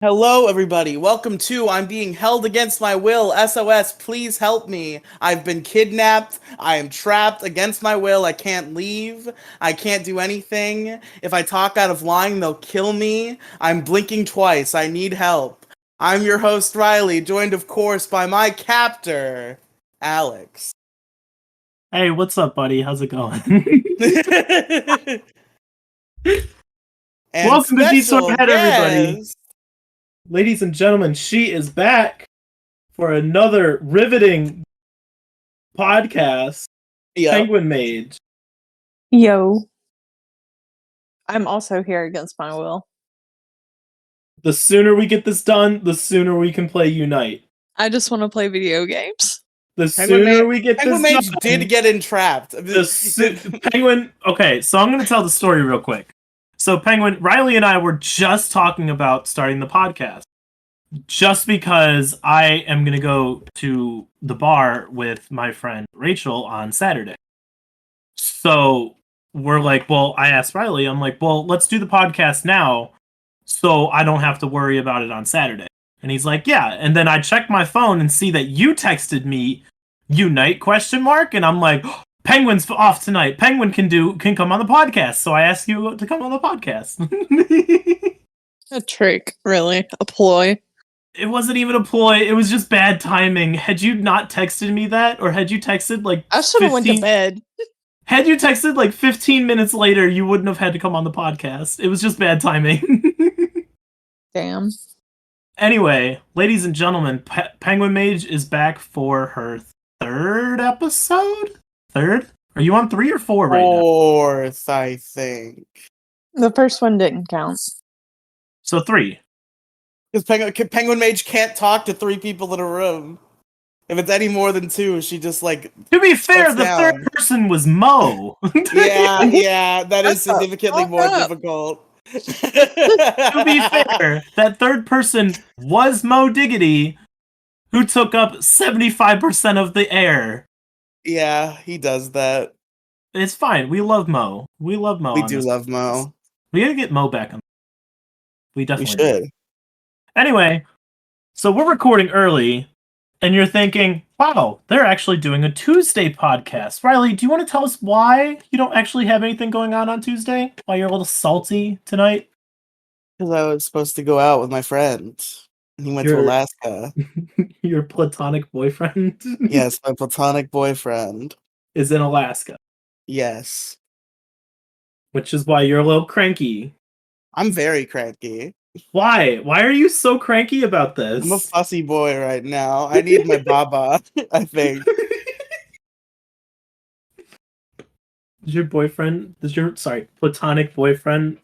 Hello, everybody. Welcome to I'm Being Held Against My Will. SOS, please help me. I've been kidnapped. I am trapped against my will. I can't leave. I can't do anything. If I talk out of line, they'll kill me. I'm blinking twice. I need help. I'm your host, Riely, joined, of course, by my captor, Alex. Hey, what's up, buddy? How's it going? And Welcome to Detour, special everybody. guest. Ladies and gentlemen, she is back for another riveting podcast, Yep. Penguinmage. Yo. I'm also here against my will. The sooner we get this done, the sooner we can play Unite. I just want to play video games. The sooner we get this Penguinmage done, did get entrapped. Penguin. Okay, so I'm going to tell the story real quick. So, Penguin, Riely and I were just talking about starting the podcast. Just because I am going to go to the bar with my friend Rachel on Saturday. So we're like, well, I asked Riely, I'm like, well, let's do the podcast now so I don't have to worry about it on Saturday. And he's like, yeah. And then I check my phone and see that you texted me Unite ? And I'm like, Penguin's off tonight. Penguin can come on the podcast. So I asked you to come on the podcast. A trick, really. A ploy. It wasn't even a ploy. It was just bad timing. Had you not texted me that, or had you texted like I should have went to bed. Had you texted like 15 minutes later, you wouldn't have had to come on the podcast. It was just bad timing. Damn. Anyway, ladies and gentlemen, Penguinmage is back for her third episode? Third? Are you on 3 or 4 right now? Fourth, I think. The first one didn't count. So 3. Because Penguinmage can't talk to 3 people in a room. If it's any more than 2, she just like. To be fair, the down. third person was Mo. yeah, that is significantly more difficult. To be fair, that third person was Mo Diggity, who took up 75% of the air. Yeah, he does that. It's fine. We love Mo. We love Mo. We do love Mo. We gotta get Mo back on. We definitely should. Anyway, so we're recording early, and you're thinking, wow, they're actually doing a Tuesday podcast. Riely, do you want to tell us why you don't actually have anything going on Tuesday? Why you're a little salty tonight? Because I was supposed to go out with my friend, and he went to Alaska. Your platonic boyfriend? Yes, my platonic boyfriend. Is in Alaska. Yes. Which is why you're a little cranky. I'm very cranky. Why? Why are you so cranky about this? I'm a fussy boy right now. I need my baba, I think. Does your platonic boyfriend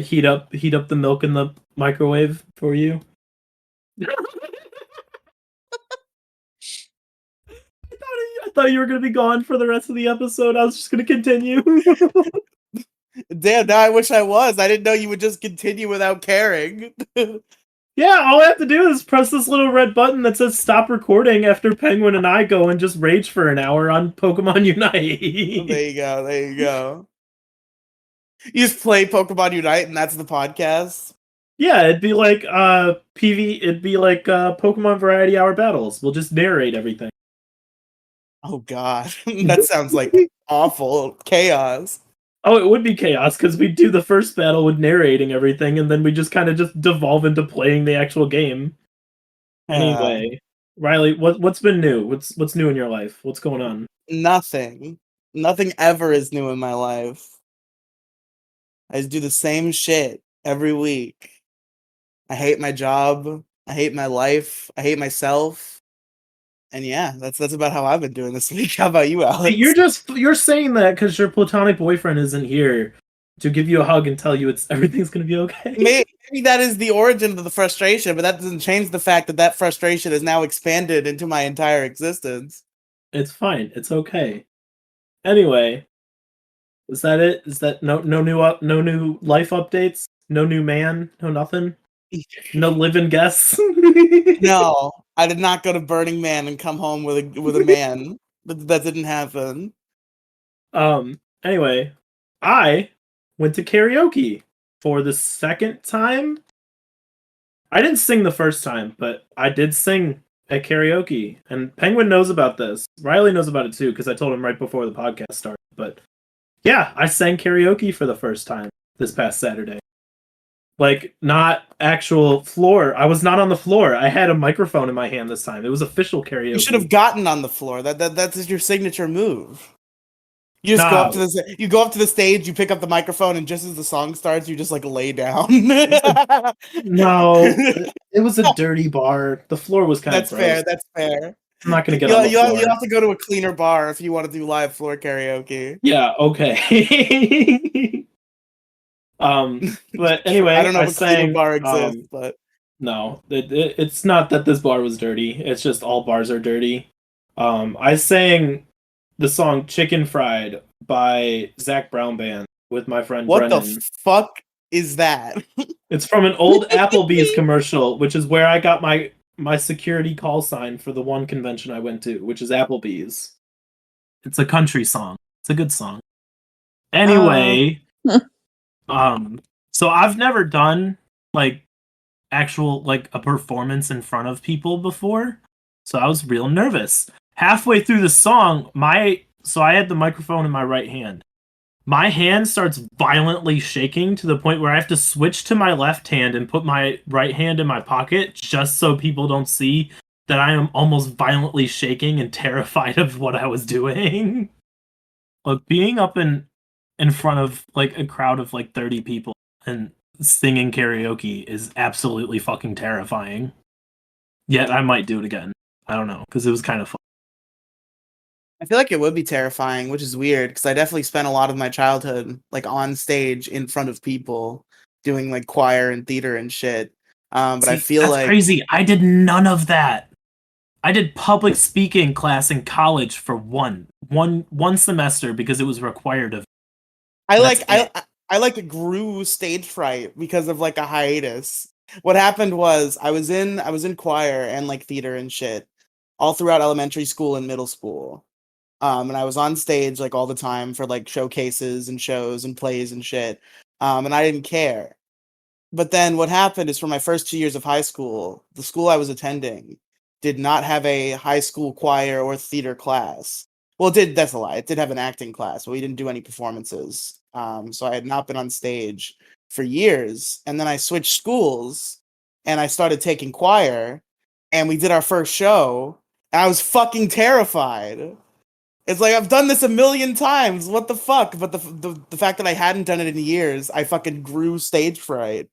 heat up the milk in the microwave for you? I thought you were gonna be gone for the rest of the episode. I was just gonna continue. Damn, now I wish I was. I didn't know you would just continue without caring. Yeah, all I have to do is press this little red button that says stop recording after Penguin and I go and just rage for an hour on Pokemon Unite. There you go. You just play Pokemon Unite and that's the podcast? Yeah, it'd be like Pokemon Variety Hour battles. We'll just narrate everything. Oh god. That sounds like awful. Chaos. Oh, it would be chaos, because we do the first battle with narrating everything, and then we just kind of just devolve into playing the actual game. Anyway, Riely, what's been new? What's new in your life? What's going on? Nothing. Nothing ever is new in my life. I just do the same shit every week. I hate my job. I hate my life. I hate myself. And yeah, that's about how I've been doing this week. How about you, Alex? You're saying that because your platonic boyfriend isn't here to give you a hug and tell you everything's gonna be okay. Maybe that is the origin of the frustration, but that doesn't change the fact that frustration is now expanded into my entire existence. It's fine. It's okay. Anyway, is that it? Is that no new life updates? No new man? No nothing? No live-in guests? No, I did not go to Burning Man and come home with a man. That didn't happen. Anyway, I went to karaoke for the second time I didn't sing the first time, but I did sing at karaoke, and Penguin knows about this. Riely knows about it too, because I told him right before the podcast started. But yeah, I sang karaoke for the first time this past Saturday. Like, not actual floor. I was not on the floor. I had a microphone in my hand this time. It was official karaoke. You should have gotten on the floor. That's your signature move. You just go up to the stage, you pick up the microphone, and just as the song starts, you just like lay down. No, it was a dirty bar. The floor was kind of gross. Fair. That's fair. I'm not gonna get on the floor. You have to go to a cleaner bar if you want to do live floor karaoke. Yeah. Okay. But anyway, I don't know if a cleaner bar exists, but no, it's not that this bar was dirty. It's just all bars are dirty. I sang the song "Chicken Fried" by Zach Brown Band with my friend Brennan. What the fuck is that? It's from an old Applebee's commercial, which is where I got my security call sign for the one convention I went to, which is Applebee's. It's a country song. It's a good song. Anyway, so I've never done like actual like a performance in front of people before, so I was real nervous. Halfway through the song, so I had the microphone in my right hand. My hand starts violently shaking to the point where I have to switch to my left hand and put my right hand in my pocket just so people don't see that I am almost violently shaking and terrified of what I was doing. Look, being up in front of like a crowd of like 30 people and singing karaoke is absolutely fucking terrifying. Yet I might do it again. I don't know, because it was kind of fun. I feel like it would be terrifying, which is weird because I definitely spent a lot of my childhood like on stage in front of people doing like choir and theater and shit. But I feel that's like crazy. I did none of that. I did public speaking class in college for one semester because it was required of. I like grew stage fright because of like a hiatus. What happened was I was in choir and like theater and shit all throughout elementary school and middle school. And I was on stage like all the time for like showcases and shows and plays and shit. And I didn't care. But then what happened is for my first 2 years of high school, the school I was attending did not have a high school choir or theater class. Well, that's a lie. It did have an acting class, but we didn't do any performances. So I had not been on stage for years. And then I switched schools and I started taking choir and we did our first show. And I was fucking terrified. It's like I've done this a million times. What the fuck? But the fact that I hadn't done it in years, I fucking grew stage fright.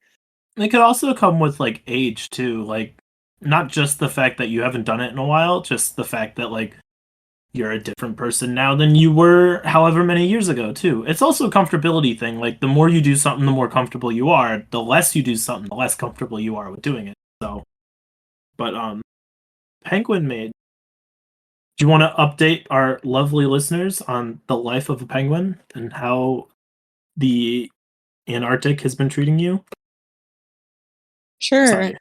It could also come with like age too, like not just the fact that you haven't done it in a while, just the fact that like you're a different person now than you were however many years ago too. It's also a comfortability thing. Like the more you do something, the more comfortable you are. The less you do something, the less comfortable you are with doing it. So, but Penguinmage. Do you want to update our lovely listeners on the life of a penguin and how the Antarctic has been treating you? Sure. Sorry.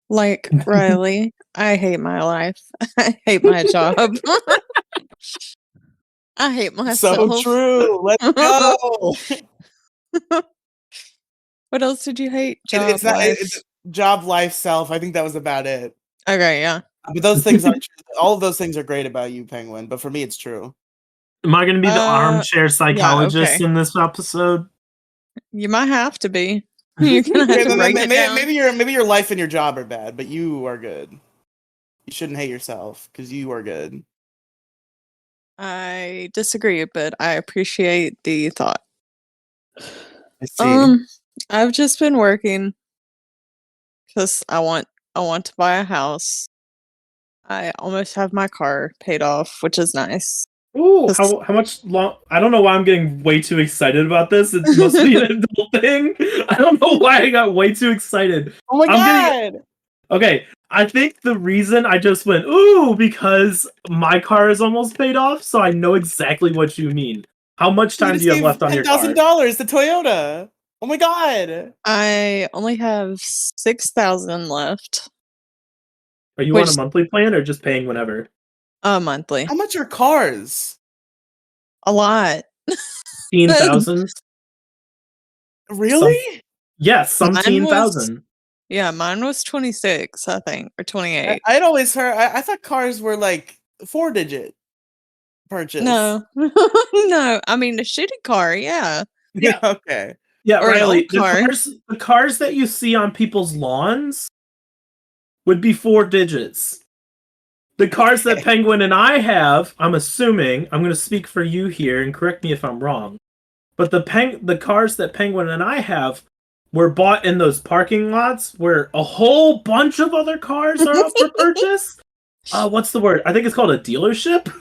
Like Riely, I hate my life. I hate my job. I hate myself. So true. Let's go. What else did you hate? Job, It's not life. job, life, self. I think that was about it. Okay, yeah. But those things are all of those things are great about you, Penguin. But for me, it's true. Am I going to be the armchair psychologist okay. in this episode? You might have to be. You're gonna have to break it down. Maybe your life and your job are bad, but you are good. You shouldn't hate yourself because you are good. I disagree, but I appreciate the thought. I see. I've just been working because I want to buy a house. I almost have my car paid off, which is nice. Ooh, how much long? I don't know why I'm getting way too excited about this. It must be an adult thing. I don't know why I got way too excited. Oh my god! Okay, I think the reason I just went ooh because my car is almost paid off, so I know exactly what you mean. How much time do you have left on your car? $10,000 to Toyota. Oh my god! I only have 6,000 left. Are you on a monthly plan or just paying whenever? Monthly. How much are cars? A lot. 15,000. Really? Yes, some 10,000. Yeah, mine was 26, I think, or 28. I'd always heard. I thought cars were like 4-digit purchase. No. No, I mean, a shitty car, yeah. Yeah, Okay. yeah, Or an Riley. old car. The cars that you see on people's lawns would be 4 digits. The cars that Penguin and I have, I'm assuming, I'm going to speak for you here and correct me if I'm wrong, but the cars that Penguin and I have were bought in those parking lots where a whole bunch of other cars are up for purchase. What's the word? I think it's called a dealership.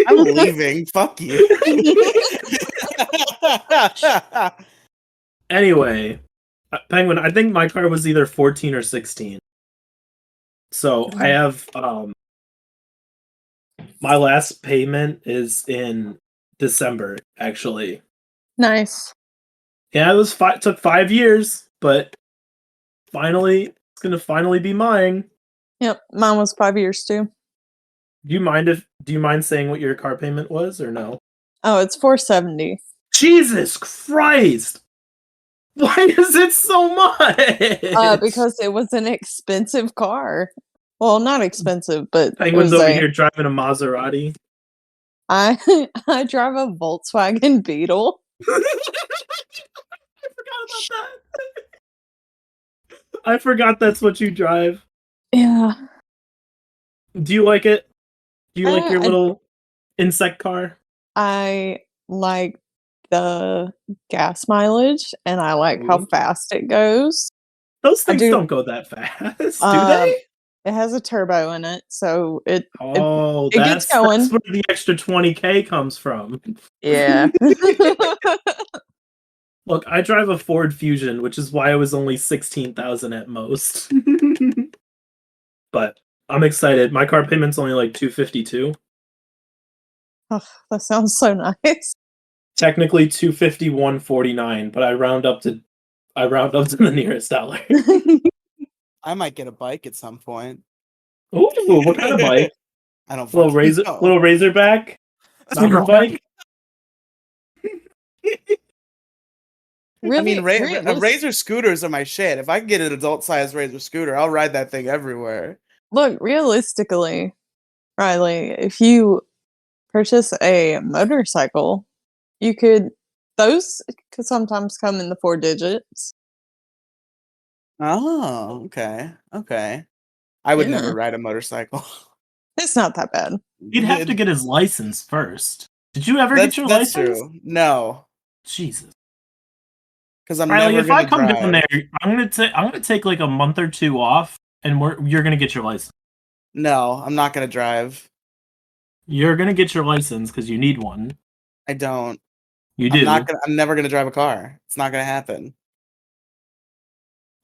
I'm leaving. Fuck you. Anyway, Penguin, I think my car was either 14 or 16. So I have my last payment is in December, actually. Nice. Yeah, it was took 5 years, but finally, it's gonna finally be mine. Yep, mine was 5 years too. Do you mind saying what your car payment was or no? Oh, it's $470. Jesus Christ! Why is it so much? Because it was an expensive car. Well, not expensive, but it Penguin's was over here driving a Maserati. I drive a Volkswagen Beetle. I forgot about that. I forgot that's what you drive. Yeah. Do you like it? Do you like your I little insect car? I like the gas mileage, and I like how fast it goes. Those things do- don't go that fast, do they? It has a turbo in it, so it That's gets going. where the extra 20K comes from. Yeah. Look, I drive a Ford Fusion, which is why I was only 16,000 at most. But I'm excited. My car payment's only like $252. Oh, that sounds so nice. Technically $251.49, but I round up to the nearest dollar. I might get a bike at some point. Ooh, what kind of bike? I don't Little fucking know. little Razorback? Mountain bike? Really, I mean, realistic- Razor scooters are my shit. If I can get an adult-sized Razor scooter, I'll ride that thing everywhere. Look, realistically, Riley, if you purchase a motorcycle, those could sometimes come in the 4 digits. Oh, okay. Okay. I would Yeah. never ride a motorcycle. It's not that bad. He'd have to get his license first. Did you ever get your That's license? true. No. Jesus. Because I'm Riley, never if I gonna come drive. down there, I'm gonna take like a month or 2 off, and you're gonna get your license. No, I'm not gonna drive. You're gonna get your license because you need one. I don't. You do. I'm never gonna drive a car. It's not gonna happen.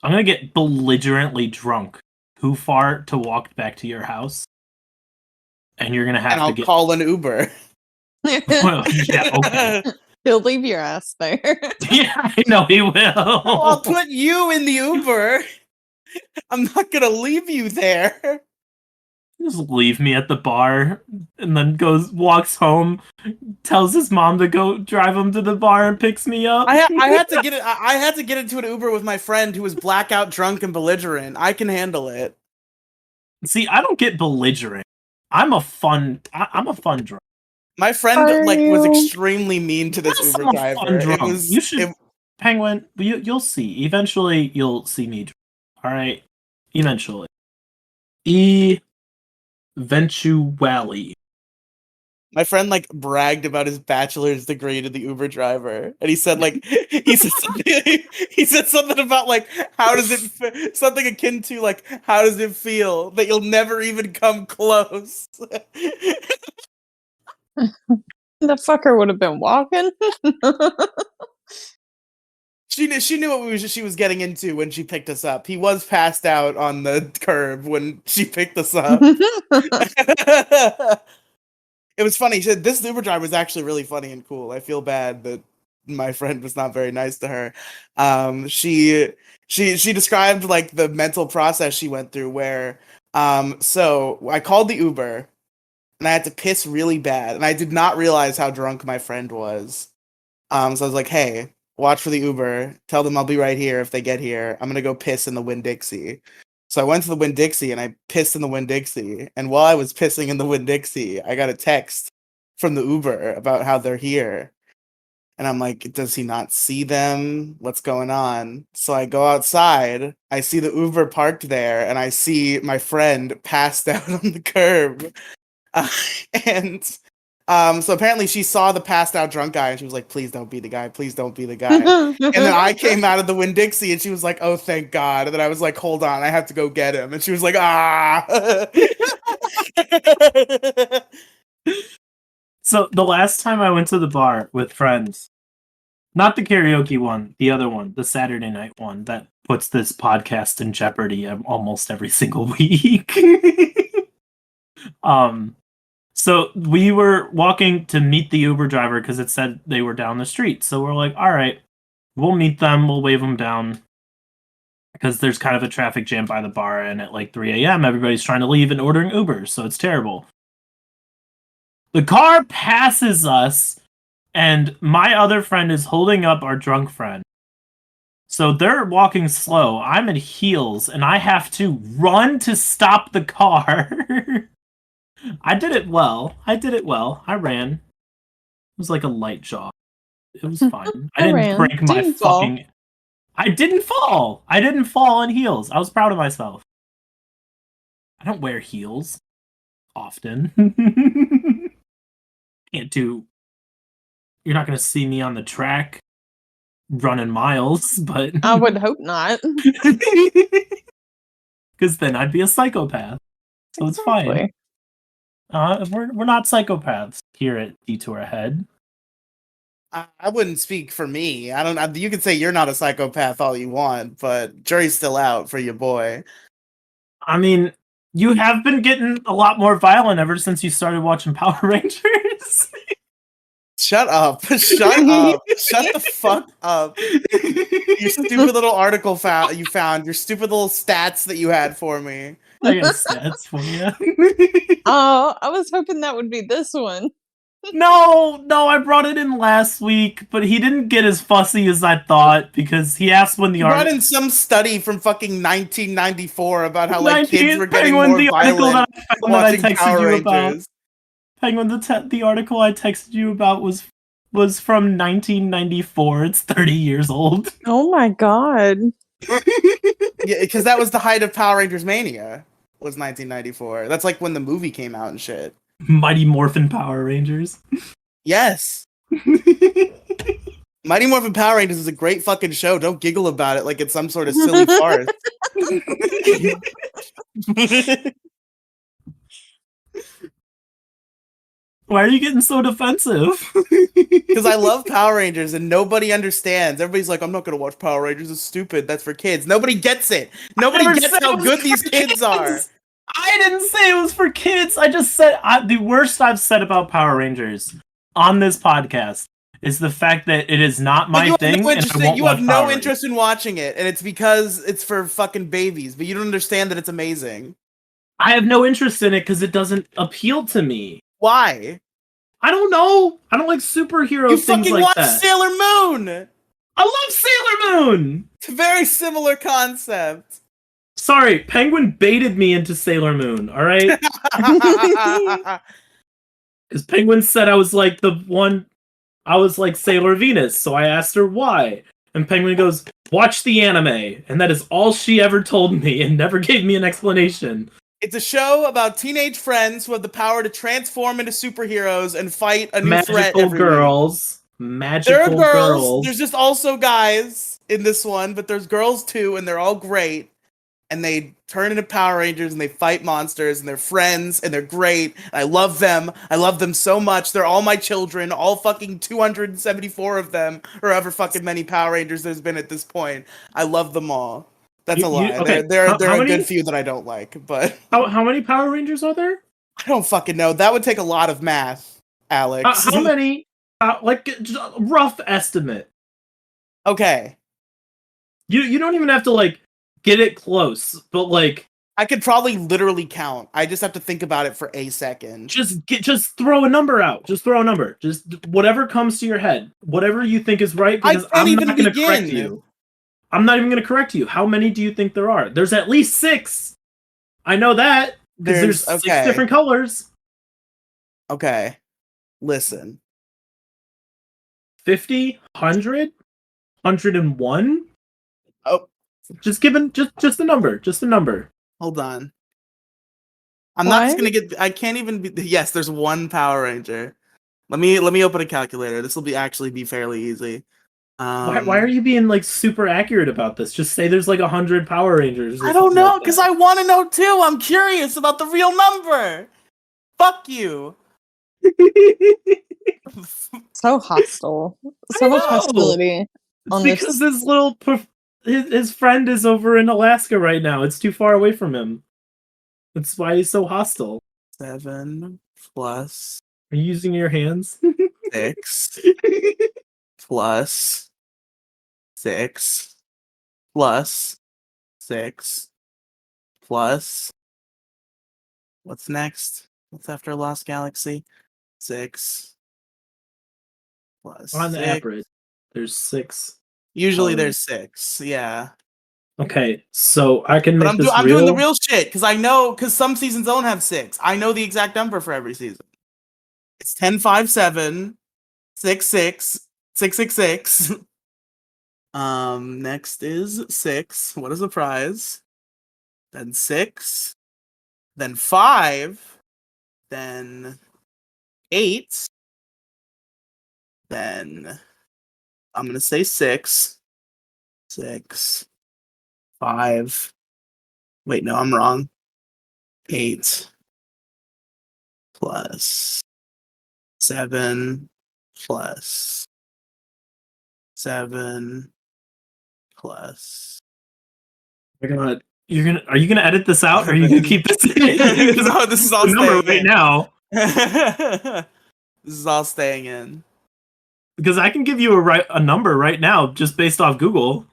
I'm gonna get belligerently drunk, too far to walk back to your house, and you're gonna have And I'll to call an Uber. Well, yeah, okay. He'll leave your ass there. Yeah, I know he will. I'll put you in the Uber. I'm not gonna leave you there. Just leave me at the bar, and then walks home, tells his mom to go drive him to the bar, and picks me up. I had to get it. I had to get into an Uber with my friend who was blackout drunk and belligerent. I can handle it. See, I don't get belligerent. I'm a fun drunk. My friend was extremely mean to this That's Uber a driver. fun drunk. It was. You should, Penguin. You'll see. Eventually, you'll see me drunk. All right. Eventually. Eventually. My friend bragged about his bachelor's degree to the Uber driver, and he said he said something about how does it something akin to how does it feel that you'll never even come close. The fucker would have been walking. She knew what she was getting into when she picked us up. He was passed out on the curb when she picked us up. It was funny. She said this Uber driver was actually really funny and cool. I feel bad that my friend was not very nice to her. She described the mental process she went through where so I called the Uber and I had to piss really bad and I did not realize how drunk my friend was. So I was like, "Hey, watch for the Uber. Tell them I'll be right here if they get here. I'm gonna go piss in the Winn-Dixie. So I went to the Winn-Dixie and I pissed in the Winn-Dixie. And while I was pissing in the Winn-Dixie, I got a text from the Uber about how they're here. And I'm like, does he not see them? What's going on? So I go outside. I see the Uber parked there, and I see my friend passed out on the curb. And so apparently she saw the passed out drunk guy, and she was like, please don't be the guy. Please don't be the guy. And then I came out of the Winn-Dixie, and she was like, oh, thank God. And then I was like, hold on, I have to go get him. And she was like, ah. So the last time I went to the bar with friends, not the karaoke one, the other one, the Saturday night one that puts this podcast in jeopardy almost every single week. So we were walking to meet the Uber driver because it said they were down the street. So we're like, all right, we'll meet them. We'll wave them down because there's kind of a traffic jam by the bar. And at like 3 a.m., everybody's trying to leave and ordering Ubers. So it's terrible. The car passes us, and my other friend is holding up our drunk friend. So they're walking slow. I'm in heels, and I have to run to stop the car. I did it well. I ran. It was like a light jog. It was fine. I didn't break my fucking... I didn't fall. I didn't fall in heels. I was proud of myself. I don't wear heels often. Can't do... You're not going to see me on the track running miles, but... I would hope not. Because then I'd be a psychopath. So it's fine. We're not psychopaths here at Detour Ahead. I wouldn't speak for me. I don't. You can say you're not a psychopath all you want, but jury's still out for your boy. I mean, you have been getting a lot more violent ever since you started watching Power Rangers. Shut up. Shut up. Shut the fuck up. Your stupid little article you found. Your stupid little stats that you had for me. I got stats for you. Oh, I was hoping that would be this one. No, I brought it in last week, but he didn't get as fussy as I thought because he asked when the brought in some study from fucking 1994 about how like kids were getting more violent watching Power Rangers. Penguin, the article I texted you about was from 1994. It's 30 years old. Oh my god. Yeah, because that was the height of Power Rangers mania. Was 1994. That's like when the movie came out and shit. Mighty Morphin Power Rangers. Yes. Mighty Morphin Power Rangers is a great fucking show. Don't giggle about it like it's some sort of silly farce. Why are you getting so defensive? Because I love Power Rangers and nobody understands. Everybody's like, I'm not going to watch Power Rangers. It's stupid. That's for kids. Nobody gets it. Nobody gets how good these kids are. I didn't say it was for kids. I just said the worst I've said about Power Rangers on this podcast is the fact that it is not my thing. You have no interest in watching it, and it's because it's for fucking babies, but you don't understand that it's amazing. I have no interest in it because it doesn't appeal to me. Why? I don't know. I don't like superhero things like that. You fucking watch Sailor Moon! I love Sailor Moon! It's a very similar concept. Sorry, Penguin baited me into Sailor Moon, alright? Because Penguin said I was like Sailor Venus, so I asked her why. And Penguin goes, watch the anime. And that is all she ever told me and never gave me an explanation. It's a show about teenage friends who have the power to transform into superheroes and fight a new threat every week. There are girls. There's just also guys in this one, but there's girls too, and they're all great. And they turn into Power Rangers, and they fight monsters, and they're friends, and they're great. And I love them. I love them so much. They're all my children, all fucking 274 of them, or however fucking many Power Rangers there's been at this point. I love them all. That's a lie. Okay. There are a good few that I don't like, but... How many Power Rangers are there? I don't fucking know. That would take a lot of math, Alex. How many? Just a rough estimate. Okay. You don't even have to, get it close, but, I could probably literally count. I just have to think about it for a second. Just throw a number out. Just throw a number. Just whatever comes to your head. Whatever you think is right, because I'm not going to correct you. I'm not even going to correct you. How many do you think there are? There's at least 6. I know that because there's 6 different colors. Okay. Listen. 50, 100, 101. Oh, just a number. Just a number. Hold on. I'm not just gonna get. I can't even be. Yes, there's 1 Power Ranger. Let me open a calculator. This will be fairly easy. Why are you being like super accurate about this? Just say there's like 100 Power Rangers. I don't know, because I want to know too. I'm curious about the real number. Fuck you. So hostile. So much hostility. It's because his friend is over in Alaska right now. It's too far away from him. That's why he's so hostile. 7 plus. Are you using your hands? 6 plus 6 plus 6 plus. What's next? What's after Lost Galaxy? 6 plus. On the 6. average, there's 6. Usually there's 6. Yeah. Okay, so I can make I'm doing the real shit because I know, because some seasons don't have 6. I know the exact number for every season. It's 10, 5, 7, 6, 6, 6, 6, 6. Next is 6. What is the prize? Then 6. Then 5. Then 8. Then I'm gonna say 6. 6. 5. Wait, no, I'm wrong. 8 plus 7 plus 7 plus. Oh my God. Are you gonna edit this out, or are you gonna keep this in? No, this is all the number staying right now. This is all staying in. Because I can give you a number right now just based off Google.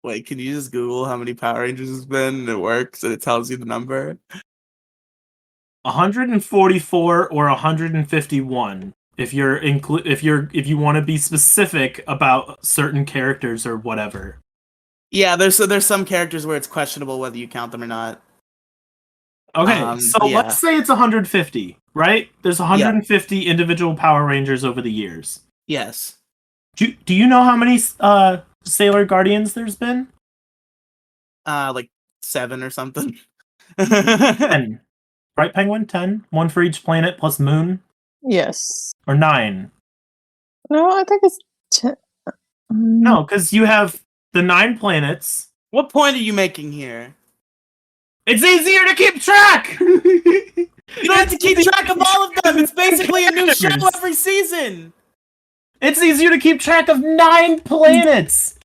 Wait, can you just Google how many Power Rangers it's been and it works and it tells you the number? 144 or 151. If you want to be specific about certain characters or whatever. Yeah, there's some characters where it's questionable whether you count them or not. Okay, so let's say it's 150, right? There's 150 individual Power Rangers over the years. Yes. Do you know how many Sailor Guardians there's been? Like 7 or something. 10. Right, Penguin? 10? 1 for each planet plus moon? Yes. Or 9? No, I think it's 10. No, because you have the 9 planets. What point are you making here? It's easier to keep track! You don't have to keep track of all of them! It's basically a new show every season! It's easier to keep track of 9 planets!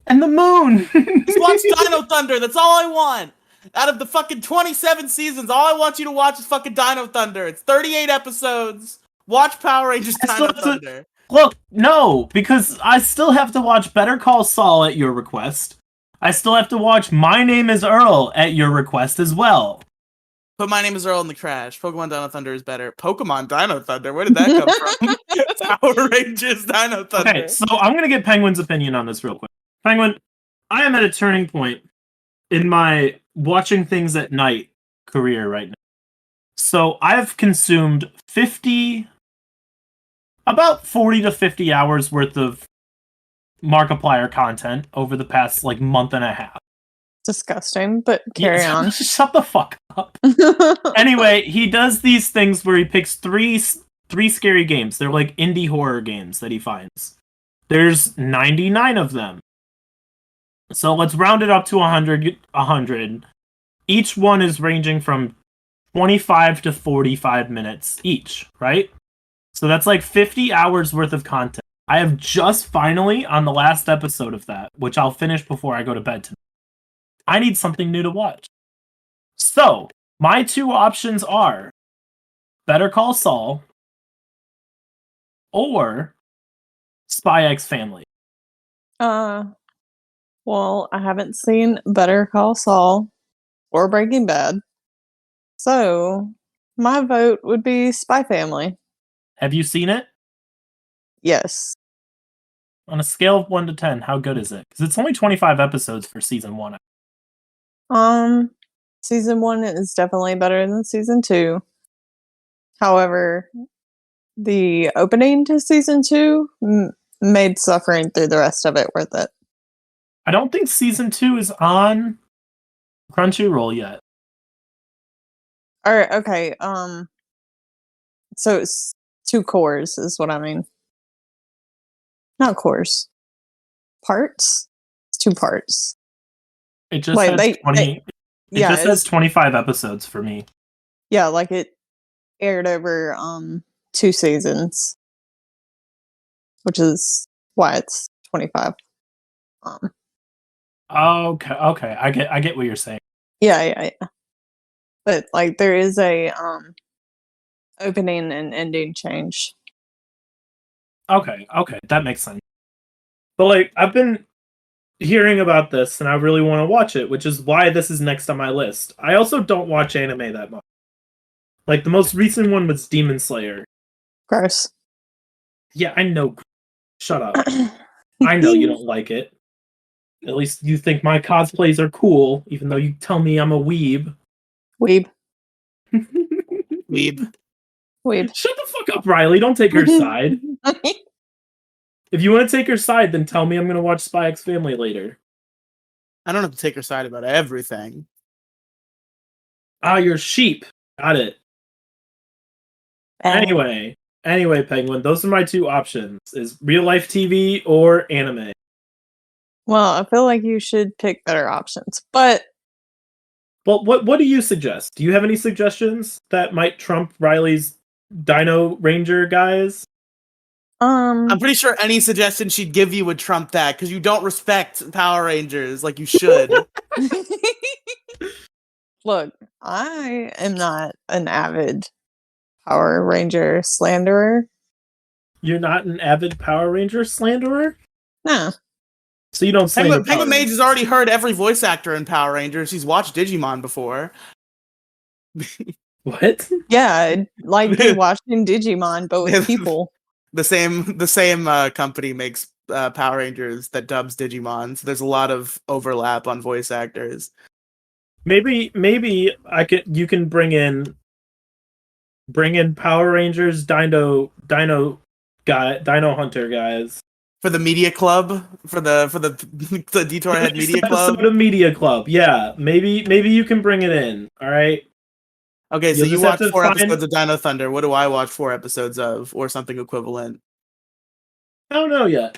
And the moon! Just watch Dino Thunder, that's all I want! Out of the fucking 27 seasons, all I want you to watch is fucking Dino Thunder. It's 38 episodes. Watch Power Rangers Dino Thunder. Look, no, because I still have to watch Better Call Saul at your request. I still have to watch My Name is Earl at your request as well. Put My Name is Earl in the trash. Pokemon Dino Thunder is better. Pokemon Dino Thunder? Where did that come from? Power Rangers Dino Thunder. Okay, so I'm going to get Penguin's opinion on this real quick. Penguin, I am at a turning point in my watching things at night career right now. So I've consumed about 40 to 50 hours worth of Markiplier content over the past like month and a half. Disgusting, but carry on. Shut the fuck up. Anyway, he does these things where he picks three scary games. They're like indie horror games that he finds. There's 99 of them. So let's round it up to 100. Each one is ranging from 25 to 45 minutes each, right? So that's like 50 hours worth of content. I have just finally on the last episode of that, which I'll finish before I go to bed tonight. I need something new to watch. So, my 2 options are Better Call Saul or Spy X Family. Well, I haven't seen Better Call Saul or Breaking Bad. So, my vote would be Spy Family. Have you seen it? Yes. On a scale of 1 to 10, how good is it? Because it's only 25 episodes for season 1. Season 1 is definitely better than season 2. However, the opening to season 2 made suffering through the rest of it worth it. I don't think season 2 is on Crunchyroll yet. Or okay, so it's 2 cores is what I mean. Not cores. Parts? It's 2 parts. It just Like has 20. It yeah, just has 25 episodes for me. yeah, like it aired over 2 seasons, which is why it's 25. Okay. I get what you're saying. Yeah. But like there is a opening and ending change. Okay, that makes sense. But like, I've been hearing about this, and I really want to watch it, which is why this is next on my list. I also don't watch anime that much. Like the most recent one was Demon Slayer. Gross. Yeah, I know. Shut up. I know you don't like it. At least you think my cosplays are cool, even though you tell me I'm a weeb. Weeb. Weeb. Weeb. Shut the fuck up, Riely. Don't take her side. If you want to take her side, then tell me I'm going to watch Spy X Family later. I don't have to take her side about everything. Ah, you're sheep. Got it. Anyway, Penguin, those are my 2 options. Is real life TV or anime? Well, I feel like you should pick better options. But Well, what do you suggest? Do you have any suggestions that might trump Riley's Dino Ranger guys? I'm pretty sure any suggestion she'd give you would trump that because you don't respect Power Rangers like you should. Look, I am not an avid Power Ranger slanderer. You're not an avid Power Ranger slanderer? No. So you don't slander Penguinmage has already heard every voice actor in Power Rangers. He's watched Digimon before. What? Yeah, like you watching Digimon, but with people. The same company makes Power Rangers that dubs Digimon, so there's a lot of overlap on voice actors. Maybe you can bring in Power Rangers Dino Hunter guys For the media club, for the Detour Head Media Club. Episode of Media Club, yeah. Maybe you can bring it in. All right. Okay, so You'll you just have watch to 4 find- episodes of Dino Thunder. What do I watch 4 episodes of, or something equivalent? I don't know yet.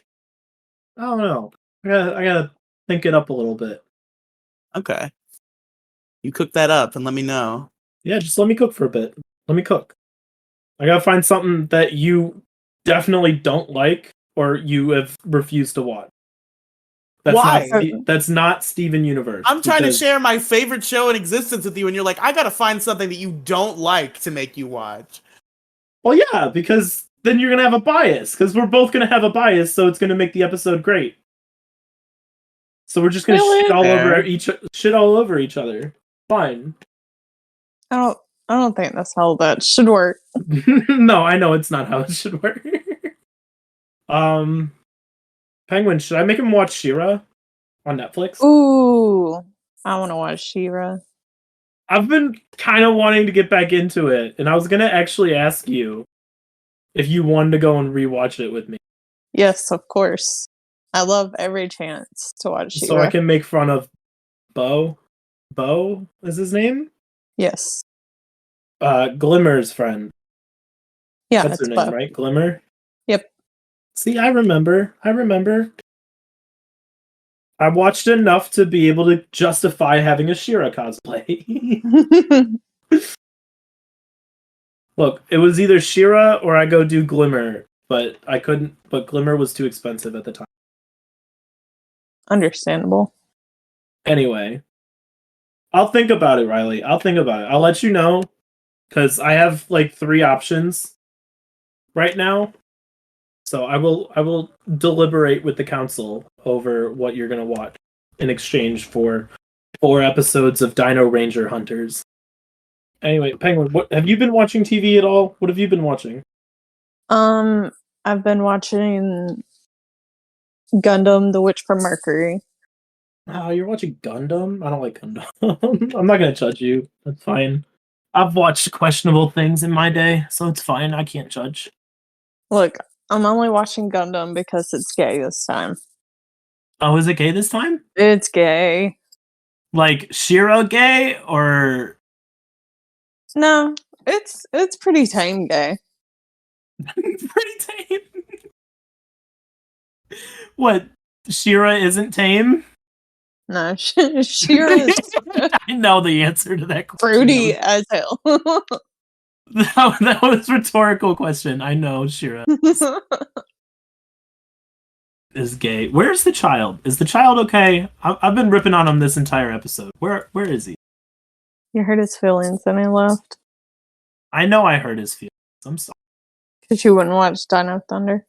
I don't know. I gotta think it up a little bit. Okay, you cook that up and let me know. Yeah, just let me cook for a bit. Let me cook. I gotta find something that you definitely don't like or you have refused to watch. That's not Steven Universe. I'm trying to share my favorite show in existence with you, and you're like, I gotta find something that you don't like to make you watch. Well, yeah, because then you're gonna have a bias. Because we're both gonna have a bias, so it's gonna make the episode great. So we're just gonna shit all over each other. Fine. I don't think that's how that should work. No, I know it's not how it should work. Penguin, should I make him watch She-Ra on Netflix? Ooh, I want to watch She-Ra. I've been kind of wanting to get back into it, and I was gonna actually ask you if you wanted to go and rewatch it with me. Yes, of course. I love every chance to watch She-Ra. So I can make fun of Bo. Bo is his name? Yes. Glimmer's friend. Yeah, that's her name, right? Glimmer? Yep. See, I remember. I watched enough to be able to justify having a She-Ra cosplay. Look, it was either She-Ra or I go do Glimmer, but I couldn't. But Glimmer was too expensive at the time. Understandable. Anyway, I'll think about it, Riely. I'll think about it. I'll let you know, because I have like 3 options right now. So I will deliberate with the council over what you're gonna watch. in exchange for 4 episodes of Dino Ranger Hunters. Anyway, Penguin, what have you been watching TV at all? What have you been watching? I've been watching Gundam: The Witch from Mercury. Oh, you're watching Gundam? I don't like Gundam. I'm not gonna judge you. That's fine. I've watched questionable things in my day, so it's fine. I can't judge. Look, I'm only watching Gundam because it's gay this time. Oh, is it gay this time? It's gay. Like Shira gay or No, it's pretty tame gay. pretty tame? What? Shira isn't tame? No, Shira is I know the answer to that question. fruity as hell. That was a rhetorical question. I know Shira is gay. Where's the child? Is the child okay? I've been ripping on him this entire episode. Where is he? You hurt his feelings and he left. I know I hurt his feelings. I'm sorry. Because you wouldn't watch Dino Thunder.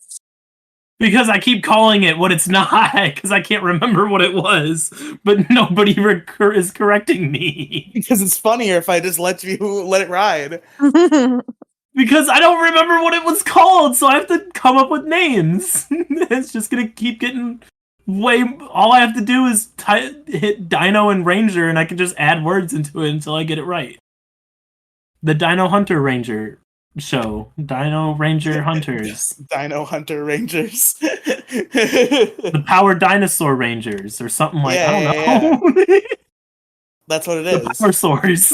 Because I keep calling it what it's not, because I can't remember what it was, but nobody is correcting me. Because it's funnier if I just let it ride. Because I don't remember what it was called, so I have to come up with names. It's just gonna keep getting way. All I have to do is hit Dino and Ranger, and I can just add words into it until I get it right. The Dino Hunter Ranger show. Dino Ranger Hunters. Dino Hunter Rangers. The Power Dinosaur Rangers, or something like I don't know. Yeah. That's what it is. The Power Source.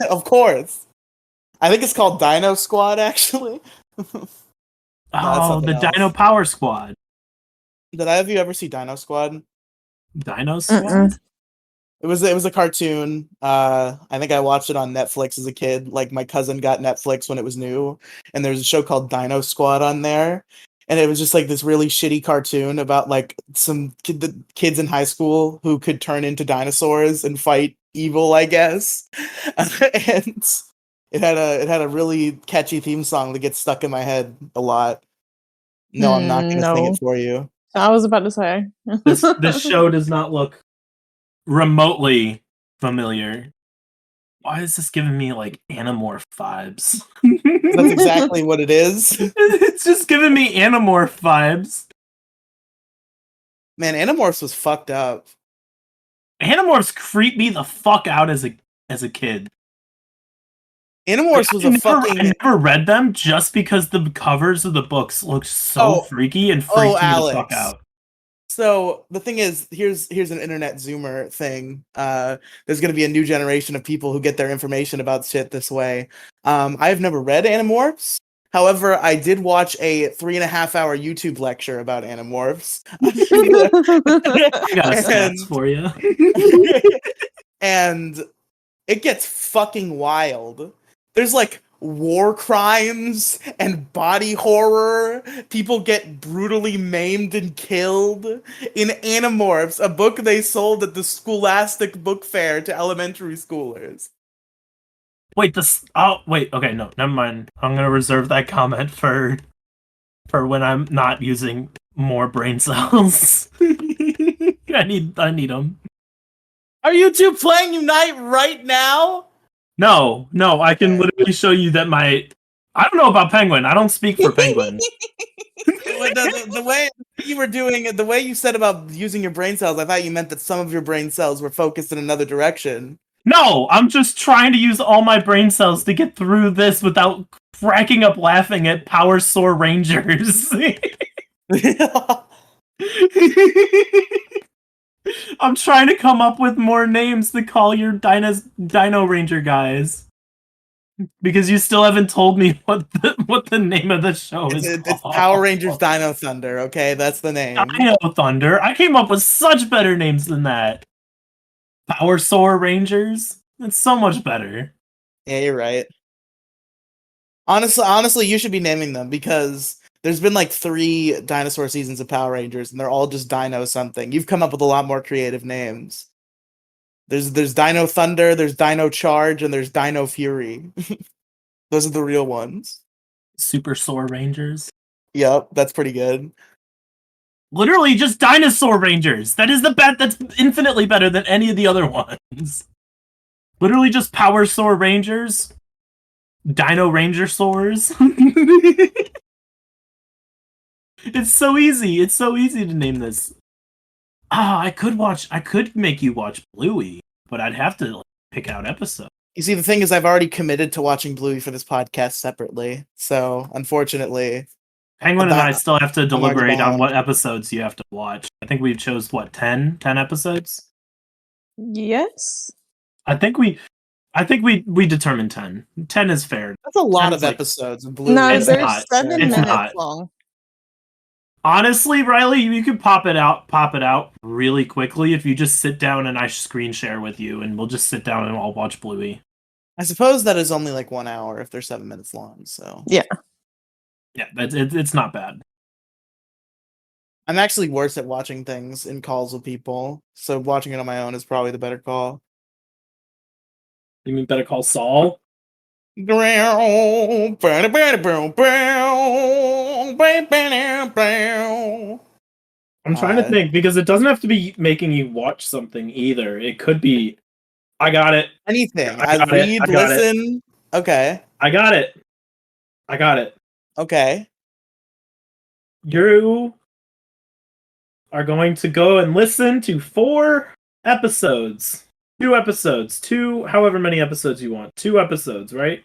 Of course. I think it's called Dino Squad, actually. Oh, the else. Dino Power Squad. Did either of you ever see Dino Squad? Dino Squad? It was a cartoon. I think I watched it on Netflix as a kid. Like my cousin got Netflix when it was new, and there was a show called Dino Squad on there, and it was just like this really shitty cartoon about like the kids in high school who could turn into dinosaurs and fight evil, I guess. And it had a really catchy theme song that gets stuck in my head a lot. No, I'm not gonna sing it for you. I was about to say. This show does not look remotely familiar. Why is this giving me like Animorph vibes? That's exactly what it is. It's just giving me Animorph vibes. Man, Animorphs was fucked up. Animorphs creep me the fuck out as a kid. Animorphs was I never read them just because the covers of the books look so freaky and freaked me the fuck out. So the thing is, here's an internet zoomer thing. There's going to be a new generation of people who get their information about shit this way. I've never read Animorphs. However, I did watch a 3.5-hour YouTube lecture about Animorphs. I got a stats for you. And it gets fucking wild. There's like war crimes and body horror. People get brutally maimed and killed in Animorphs, a book they sold at the Scholastic Book Fair to elementary schoolers. Wait, okay, no, never mind. I'm gonna reserve that comment for when I'm not using more brain cells. I need them. Are you two playing Unite right now? No, I can literally show you that I don't know about Penguin. I don't speak for Penguin. The way you were doing it, the way you said about using your brain cells, I thought you meant that some of your brain cells were focused in another direction. No, I'm just trying to use all my brain cells to get through this without cracking up laughing at Power Soar Rangers. I'm trying to come up with more names to call your Dino Ranger guys. Because you still haven't told me what the name of the show is. It's Power Rangers Dino Thunder, okay? That's the name. Dino Thunder? I came up with such better names than that. Power Soar Rangers? It's so much better. Yeah, you're right. Honestly, you should be naming them because there's been like 3 dinosaur seasons of Power Rangers, and they're all just Dino something. You've come up with a lot more creative names. There's Dino Thunder, there's Dino Charge, and there's Dino Fury. Those are the real ones. Super Soar Rangers. Yep, that's pretty good. Literally just Dinosaur Rangers. That is the bet that's infinitely better than any of the other ones. Literally just Power Sword Rangers. Dino Ranger Swords. It's so easy. It's so easy to name this. I could make you watch Bluey, but I'd have to pick out episodes. You see, the thing is, I've already committed to watching Bluey for this podcast separately. So, unfortunately, Penguin and I still have to already deliberate on behind. what episodes you have to watch. I think we've chose, 10 episodes? Yes. I think we determined 10. 10 is fair. That's a lot 10's of like- episodes of Bluey. No, It's they're not. 7 It's minutes not. long. Honestly, Riely, you could pop it out really quickly if you just sit down and I screen share with you, and we'll just sit down and I'll watch Bluey. I suppose that is only like 1 hour if they're 7 minutes long. So Yeah, it's not bad. I'm actually worse at watching things in calls with people. So watching it on my own is probably the better call. You mean Better Call Saul? I'm trying to think, because it doesn't have to be making you watch something either. It could be, I got it. Anything. I got it. read, I got it. listen. Okay. I got it. Okay. You are going to go and listen to 4 episodes. 2 episodes. 2, however many episodes you want. 2 episodes, right?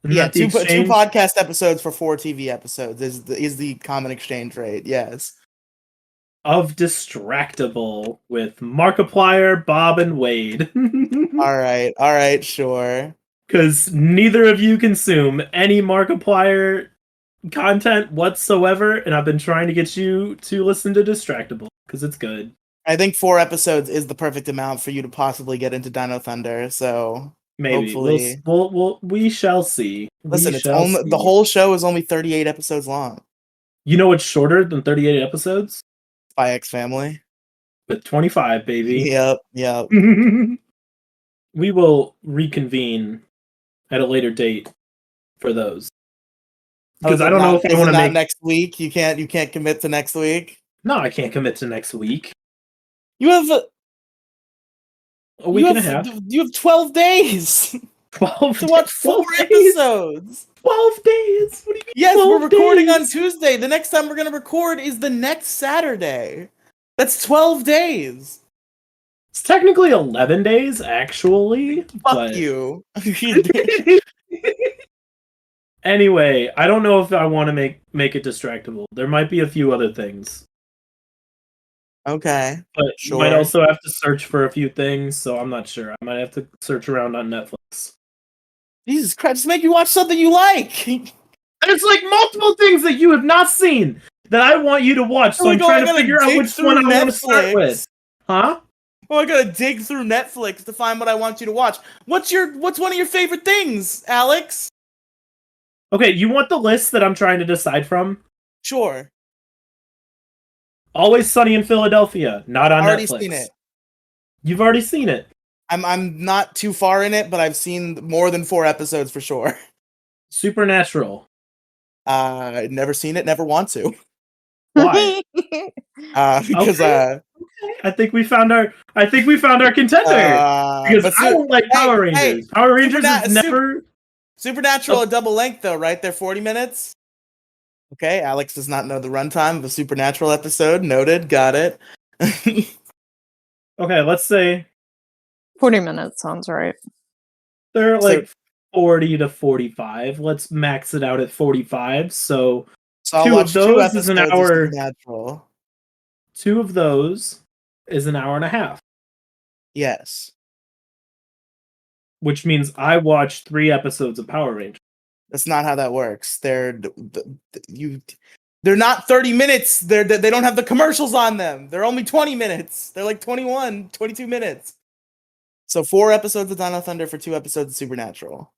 Isn't Yeah, that the two exchange? podcast episodes for 4 TV episodes is the common exchange rate. Yes. Of Distractable with Markiplier, Bob, and Wade. All right, sure. Because neither of you consume any Markiplier content whatsoever, and I've been trying to get you to listen to Distractable because it's good. I think 4 episodes is the perfect amount for you to possibly get into Dino Thunder. So Maybe hopefully, we shall see. listen, We it's shall only see. the whole show is only 38 episodes long. You know what's shorter than 38 episodes? Spy X Family. But 25, baby. Yep. We will reconvene at a later date for those. Because I don't know if I want to make next week. You can't commit to next week. No, I can't commit to next week. You have A week and a half. You have 12 days 12 to watch 4 episodes. 12 days. What do you mean? Yes, 12 we're recording days? on Tuesday. The next time we're gonna record is the next Saturday. That's 12 days. It's technically 11 days, actually. Fuck you. Anyway, I don't know if I want to make it distractible. There might be a few other things. Okay. But Sure. you might also have to search for a few things, so I'm not sure. I might have to search around on Netflix. Jesus Christ, just make you watch something you like. There's like multiple things that you have not seen that I want you to watch, so I'm trying to figure out which one I want to start with. Huh? Well, I gotta dig through Netflix to find what I want you to watch. What's one of your favorite things, Alex? Okay, you want the list that I'm trying to decide from? Sure. Always Sunny in Philadelphia, not on Already Netflix. seen it. You've already seen it. I'm not too far in it, but I've seen more than 4 episodes for sure. Supernatural. Never seen it, never want to. Why? Because Okay. I think we found our contender. Because I don't like Power Rangers. hey, Power Rangers is never Supernatural a double length though, right? They're 40 minutes. Okay, Alex does not know the runtime of a Supernatural episode. Noted, got it. Okay, let's say 40 minutes sounds right. they're like 40 to 45. Let's max it out at 45. So I'll two watch of 2 those is an episodes of hour. Supernatural. 2 of those is an hour and a half, Yes. which means I watched 3 episodes of Power Rangers. That's not how that works. They're not 30 minutes. They don't have the commercials on them. They're only 20 minutes. They're like 21, 22 minutes. So 4 episodes of Dino Thunder for 2 episodes of Supernatural.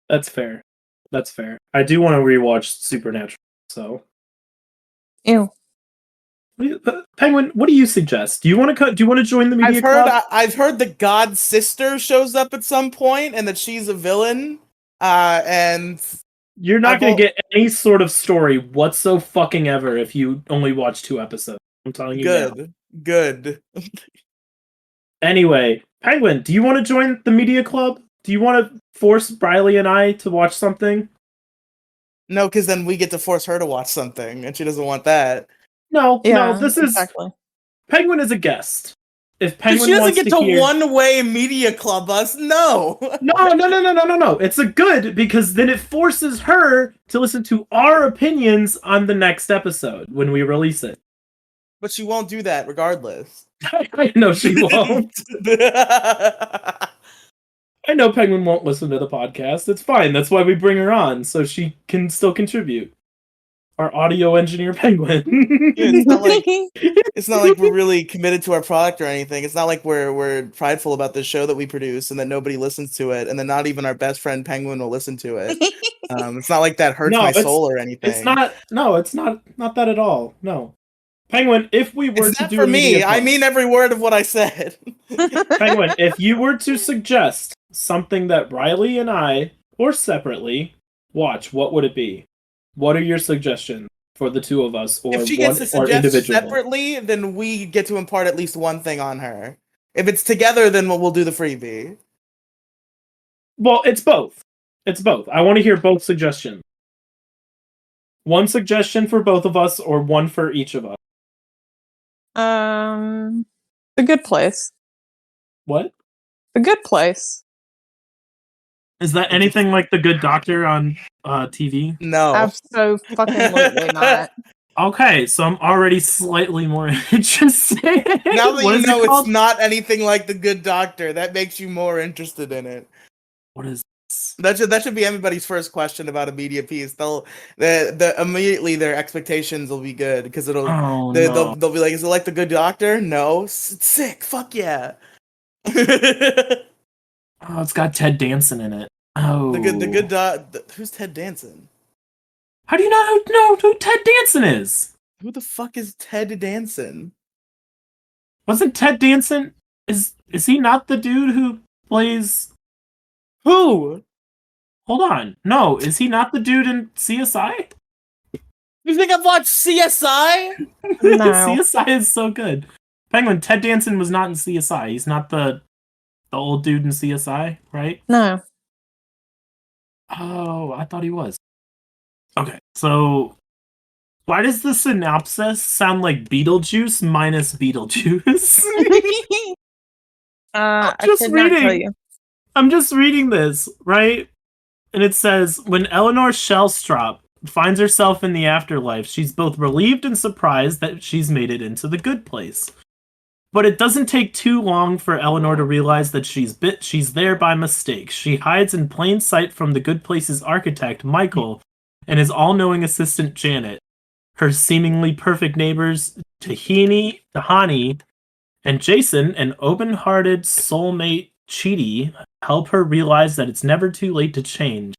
That's fair. I do want to rewatch Supernatural. So, Ew. Penguin, what do you suggest? Do you want to join the media club? I've heard the God sister shows up at some point and that she's a villain. And You're not I've going al- to get any sort of story whatsoever if you only watch 2 episodes. I'm telling you now. Good. Anyway, Penguin, do you want to join the media club? Do you want to force Riely and I to watch something? No, because then we get to force her to watch something, and she doesn't want that. No, Yeah, this is exactly. Penguin is a guest. If Dude, Penguin she doesn't wants get to hear... one-way media club us. No. No. It's a good because then it forces her to listen to our opinions on the next episode when we release it. But she won't do that regardless. I know she won't. I know Penguin won't listen to the podcast. It's fine. That's why we bring her on, so she can still contribute. Our audio engineer, Penguin. Yeah, it's not like we're really committed to our product or anything. It's not like we're prideful about this show that we produce and that nobody listens to it, and then not even our best friend Penguin will listen to it. It's not like that hurts my soul or anything. It's not. No, it's not that at all. No, Penguin. If we were It's to not do for a media me. I club, mean every word of what I said. Penguin, if you were to suggest something that Riely and I, or separately, watch, what would it be? What are your suggestions for the two of us, or If she one gets to or suggest individual? separately, then we get to impart at least one thing on her. If it's together, then we'll do the freebie. Well, it's both. It's both. I want to hear both suggestions. One suggestion for both of us, or one for each of us. The Good Place. What? The Good Place. Is that anything like The Good Doctor on TV? No. Absolutely not. Okay, so I'm already slightly more interested. Now that What you is know it called? it's not anything like The Good Doctor, that makes you more interested in it. What is this? That should be everybody's first question about a media piece. The immediately their expectations will be good because No. they'll be like, is it like The Good Doctor? No, it's sick. Fuck yeah. Oh, it's got Ted Danson in it. Oh, Who's Ted Danson? How do you not know who Ted Danson is? Who the fuck is Ted Danson? Wasn't Ted Danson? Is he not the dude who plays? Who? Hold on, no, is he not the dude in CSI? You think I've watched CSI? No. CSI is so good. Penguin, Ted Danson was not in CSI. He's not the old dude in CSI, right? No. Oh, I thought he was. Okay, so why does the synopsis sound like Beetlejuice minus Beetlejuice? I just could not tell reading. you. I'm just reading this, right? And it says, when Eleanor Shellstrop finds herself in the afterlife, she's both relieved and surprised that she's made it into the good place. But it doesn't take too long for Eleanor to realize that she's there by mistake. She hides in plain sight from the good place's architect, Michael, and his all-knowing assistant, Janet. Her seemingly perfect neighbors, Tahani, and Jason, an open-hearted soulmate, Chidi, help her realize that it's never too late to change.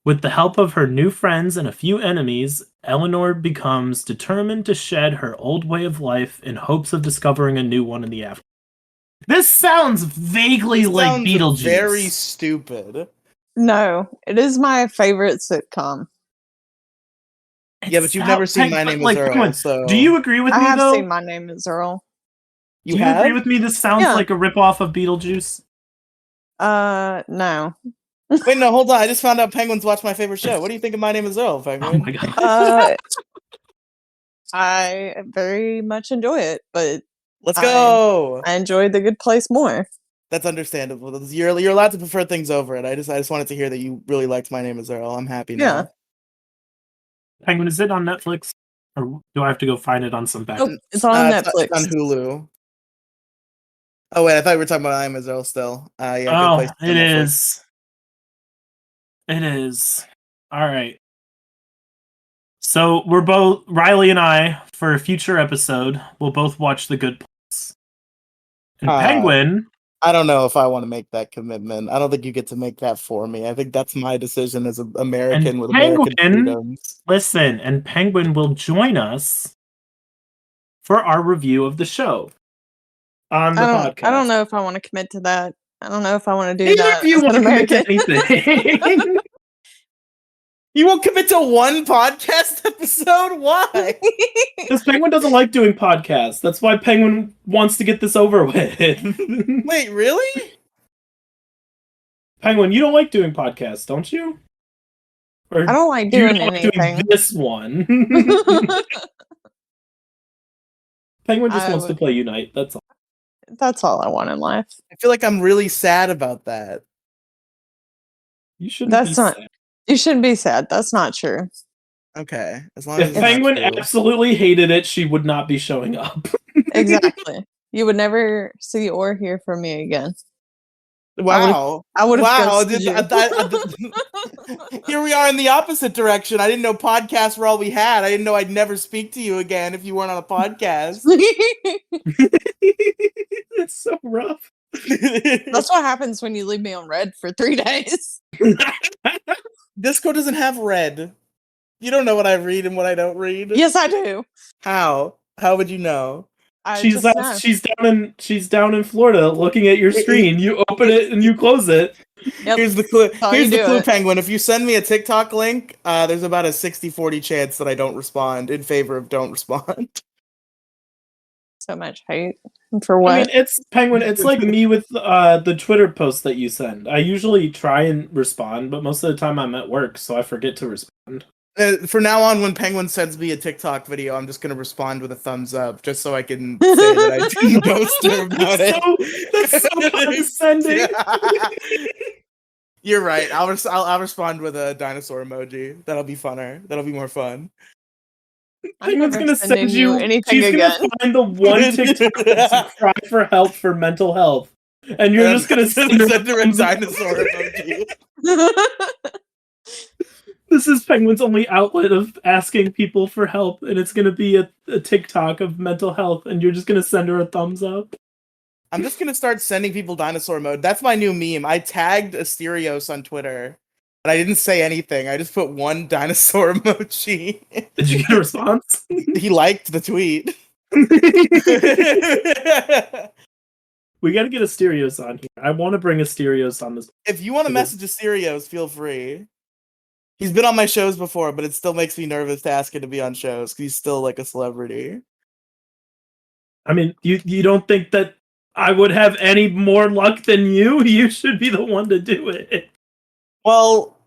With the help of her new friends and a few enemies, Eleanor becomes determined to shed her old way of life in hopes of discovering a new one in the afterlife. This sounds vaguely like Beetlejuice. Very stupid. No, it is my favorite sitcom. Yeah, but you've never seen My Name is Earl, so... Do you agree with me, though? I have seen My Name is Earl. Do you agree with me? This sounds like a ripoff of Beetlejuice? No. Wait, no, hold on. I just found out Penguins watch my favorite show. What do you think of My Name is Earl, Penguin? Oh my god. I very much enjoy it, but let's go. I enjoy The Good Place more. That's understandable. You're allowed to prefer things over it. I just wanted to hear that you really liked My Name is Earl. I'm happy now. Yeah. Penguin, is it on Netflix? Or do I have to go find it on some back? Oh, it's on Netflix. It's on Hulu. Oh wait, I thought we were talking about My Name is Earl still. Yeah, oh, Good Place it is. It is. All right. So we're both, Riely and I, for a future episode, we'll both watch The Good Place. And Penguin... I don't know if I want to make that commitment. I don't think you get to make that for me. I think that's my decision as an American with American freedoms. Listen, and Penguin will join us for our review of the show on the podcast. I don't know if I want to commit to that. I don't know if I want to do that. If you want to commit to anything. You won't commit to one podcast episode? Why? Because Penguin doesn't like doing podcasts. That's why Penguin wants to get this over with. Wait, really? Penguin, you don't like doing podcasts, don't you? Or I don't like do you doing not like anything. doing this one? Penguin just wants to play Unite, that's all. That's all I want in life. I feel like I'm really sad about that. You shouldn't That's be not. sad. You shouldn't be sad. That's not true. Okay, as long If as it's not Penguin true. absolutely hated it, she would not be showing up. Exactly. You would never see or hear from me again. Wow. I would have Wow. ghosted you. Here we are in the opposite direction. I didn't know podcasts were all we had. I didn't know I'd never speak to you again if you weren't on a podcast. It's so rough. That's what happens when you leave me on red for 3 days. Disco doesn't have red. You don't know what I read and what I don't read. Yes, I do. How? How would you know? She's down in Florida looking at your screen. You open it and you close it. Yep. Here's the clue. how Here's you the do clue, it. Penguin. If you send me a TikTok link, there's about a 60-40 chance that I don't respond in favor of don't respond. So much hate for what? I mean, it's Penguin. It's like me with the Twitter posts that you send. I usually try and respond, but most of the time I'm at work, so I forget to respond. For now on, when Penguin sends me a TikTok video, I'm just gonna respond with a thumbs up, just so I can say that I didn't ghost her about it. That's so condescending. You're right. I'll respond with a dinosaur emoji. That'll be funner. That'll be more fun. Penguin's gonna send sending you. anything She's again. gonna find the one TikTok to cry for help for mental health, and you're just gonna send her a dinosaur emoji. This is Penguin's only outlet of asking people for help, and it's gonna be a TikTok of mental health, and you're just gonna send her a thumbs up. I'm just gonna start sending people dinosaur mode. That's my new meme. I tagged Asterios on Twitter, but I didn't say anything. I just put one dinosaur emoji. Did you get a response? He liked the tweet. We gotta get Asterios on here. I want to bring Asterios on this. If you want to message Asterios, feel free. He's been on my shows before, but it still makes me nervous to ask him to be on shows because he's still like a celebrity. I mean, you don't think that I would have any more luck than you? You should be the one to do it. Well,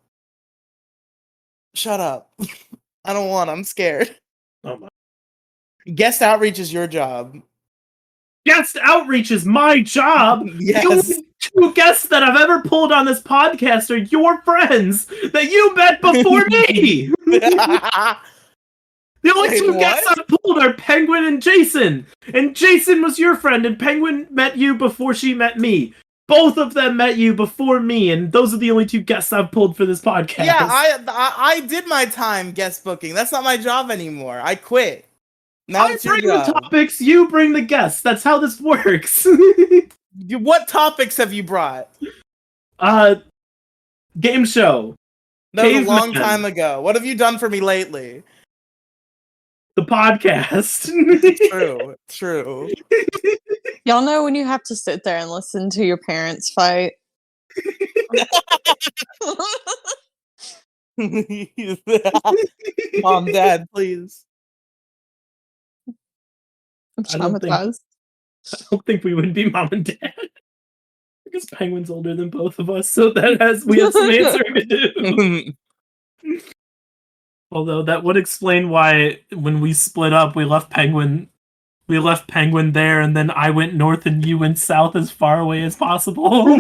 shut up. I don't want. I'm scared. Oh my. Guest outreach is your job. Guest outreach is my job. Yes. The only 2 guests that I've ever pulled on this podcast are your friends that you met before me. The only Wait, 2 guests what? I've pulled are Penguin and Jason. And Jason was your friend, and Penguin met you before she met me. Both of them met you before me, and those are the only 2 guests I've pulled for this podcast. Yeah, I did my time guest booking. That's not my job anymore. I quit. Now I it's your bring the job. topics, you bring the guests. That's how this works. What topics have you brought? Game show. That was a long Caveman. time ago. What have you done for me lately? The podcast. True. True. Y'all know when you have to sit there and listen to your parents fight. Mom, Dad, please. I'm I don't think- traumatized. I don't think we would be mom and dad. Because Penguin's older than both of us, so we have some answering to do. Although that would explain why when we split up we left Penguin there, and then I went north and you went south as far away as possible.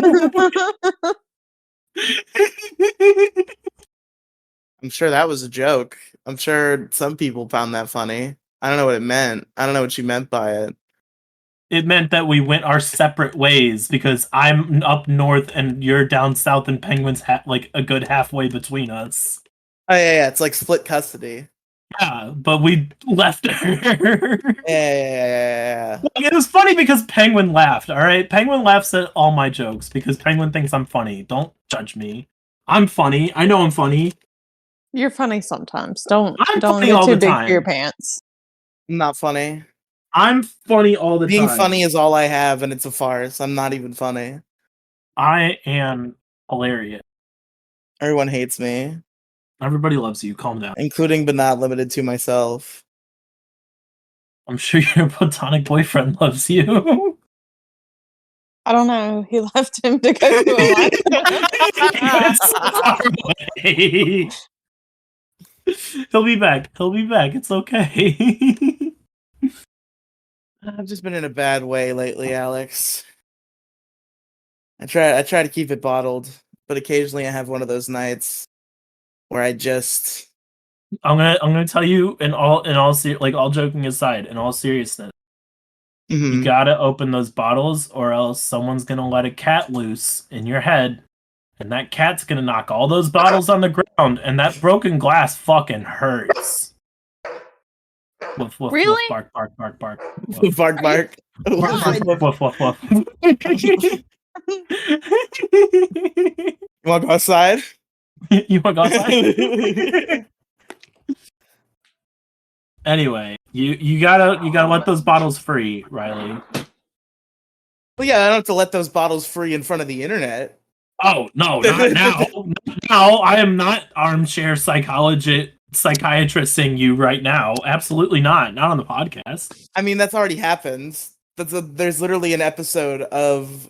I'm sure that was a joke. I'm sure some people found that funny. I don't know what it meant. I don't know what you meant by it. It meant that we went our separate ways because I'm up north and you're down south, and Penguin's like a good halfway between us. Oh yeah, it's like split custody. Yeah, but we left her. Yeah. It was funny because Penguin laughed, alright? Penguin laughs at all my jokes because Penguin thinks I'm funny. Don't judge me. I'm funny. I know I'm funny. You're funny sometimes. Don't funny get all too the big time. for your pants. I'm not funny. I'm funny all the Being time. funny is all I have, and it's a farce. I'm not even funny. I am hilarious. Everyone hates me. Everybody loves you. Calm down. including but not limited to myself. I'm sure your platonic boyfriend loves you. I don't know. He left him to go to Alaska. It's so far away. He'll be back. He'll be back. It's okay. I've just been in a bad way lately, Alex. I try to keep it bottled, but occasionally I have one of those nights where I just I'm gonna tell you all joking aside, in all seriousness, you gotta open those bottles, or else someone's gonna let a cat loose in your head, and that cat's gonna knock all those bottles on the ground, and that broken glass fucking hurts. Woof woof woof, Really? bark bark bark bark. bark bark. Woof woof woof woof woof. You want to go outside? You wanna go outside? Anyway, you gotta let those bottles free, Riely. Well, yeah, I don't have to let those bottles free in front of the internet. Oh no, not now! Now I am not armchair psychiatristing you right now. Absolutely not. Not on the podcast. I mean, that's already happened. There's literally an episode of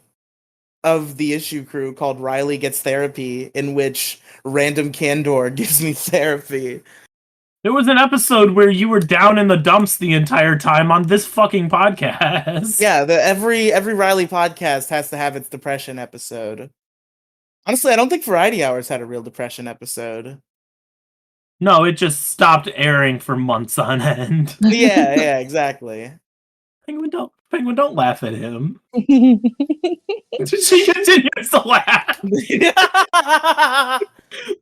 the Issue Crew called Riely Gets Therapy, in which random candor gives me therapy. There was an episode where you were down in the dumps the entire time on this fucking podcast. Yeah, every Riely podcast has to have its depression episode. Honestly, I don't think Variety Hours had a real depression episode. No, it just stopped airing for months on end. Yeah, exactly. Penguin, don't laugh at him. She continues to laugh.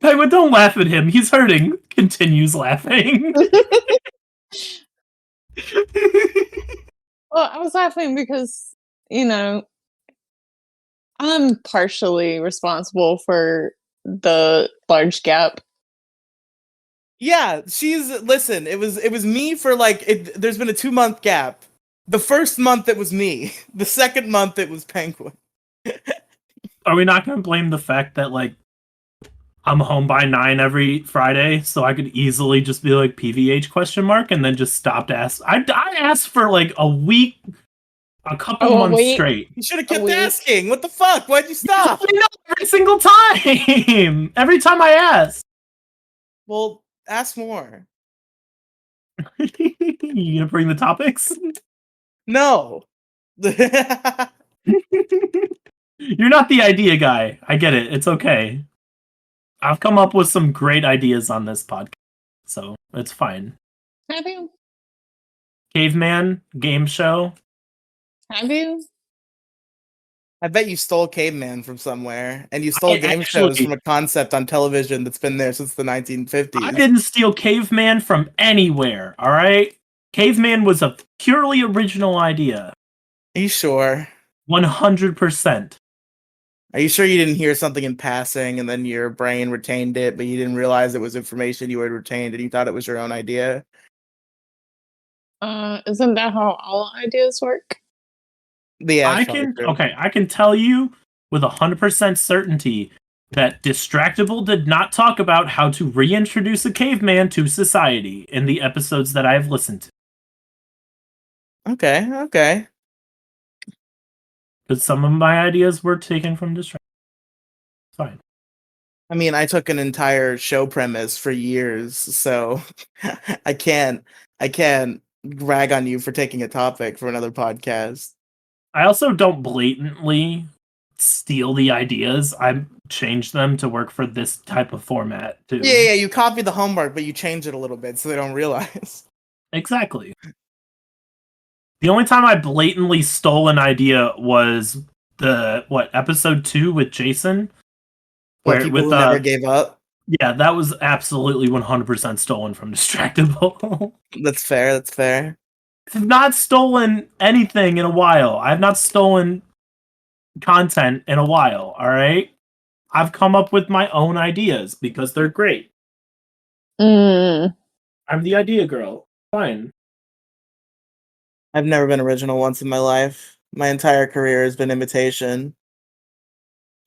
Penguin, don't laugh at him. He's hurting. Continues laughing. Well, I was laughing because, I'm partially responsible for the large gap. Yeah, listen, it was me for there's been a 2-month gap. The first month it was me. The second month it was Penguin. Are we not going to blame the fact that I'm home by 9 every Friday, so I could easily just be like PVH ? And then just stopped asking. I asked for a week, a couple months straight. You should have kept asking. What the fuck? Why'd you stop? I know, every single time. Every time I ask. Well, ask more. You gonna bring the topics? No. You're not the idea guy. I get it. It's okay. I've come up with some great ideas on this podcast, so it's fine. Have you? Caveman game show. Have you? I bet you stole Caveman from somewhere, and you stole game shows from a concept on television that's been there since the 1950s. I didn't steal Caveman from anywhere, alright? Caveman was a purely original idea. Are you sure? 100%. Are you sure you didn't hear something in passing and then your brain retained it, but you didn't realize it was information you had retained and you thought it was your own idea? Isn't that how all ideas work? Yeah, I can tell you with 100% certainty that Distractable did not talk about how to reintroduce a caveman to society in the episodes that I have listened to. Okay. But some of my ideas were taken from Distractable. Fine. I mean, I took an entire show premise for years, so I can't rag on you for taking a topic for another podcast. I also don't blatantly steal the ideas. I change them to work for this type of format too. Yeah, you copy the homework, but you change it a little bit so they don't realize. Exactly. The only time I blatantly stole an idea was episode 2 with Jason, where people who never gave up. Yeah, that was absolutely 100% stolen from Distractable. That's fair. I've not stolen anything in a while. I've not stolen content in a while, alright? I've come up with my own ideas because they're great. I'm the idea girl. Fine. I've never been original once in my life. My entire career has been imitation.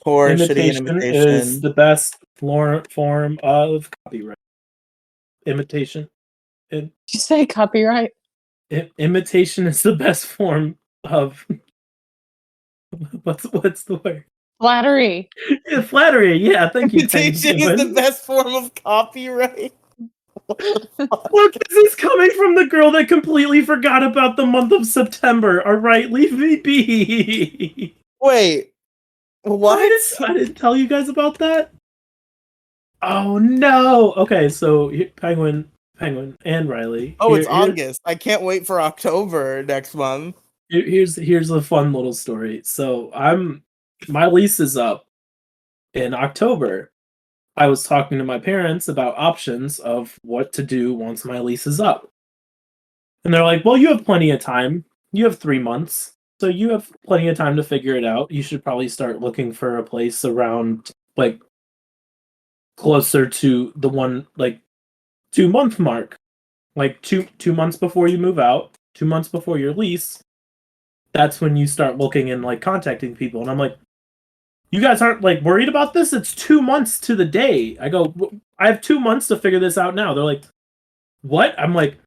Poor shitty Imitation is imitation. the best form of copyright. Imitation. Did you say copyright? Imitation is the best form of what's the word? Flattery. Yeah, flattery. Yeah, thank you, Imitation is the Penguin. best form of copyright. Look, this is coming from the girl that completely forgot about the month of September. All right, leave me be. Wait, what? I didn't tell you guys about that. Oh no. Okay, so Penguin, and Riely. Oh, it's August. I can't wait for October next month. Here's a fun little story. So my lease is up in October. I was talking to my parents about options of what to do once my lease is up. And they're like, well, you have plenty of time. You have 3 months. So you have plenty of time to figure it out. You should probably start looking for a place around like closer to the 2 month mark. Like two months before you move out, 2 months before your lease. That's when you start looking and like contacting people. And I'm like, you guys aren't like worried about this? It's 2 months to the day. I go, I have 2 months to figure this out now. They're like, what? I'm like,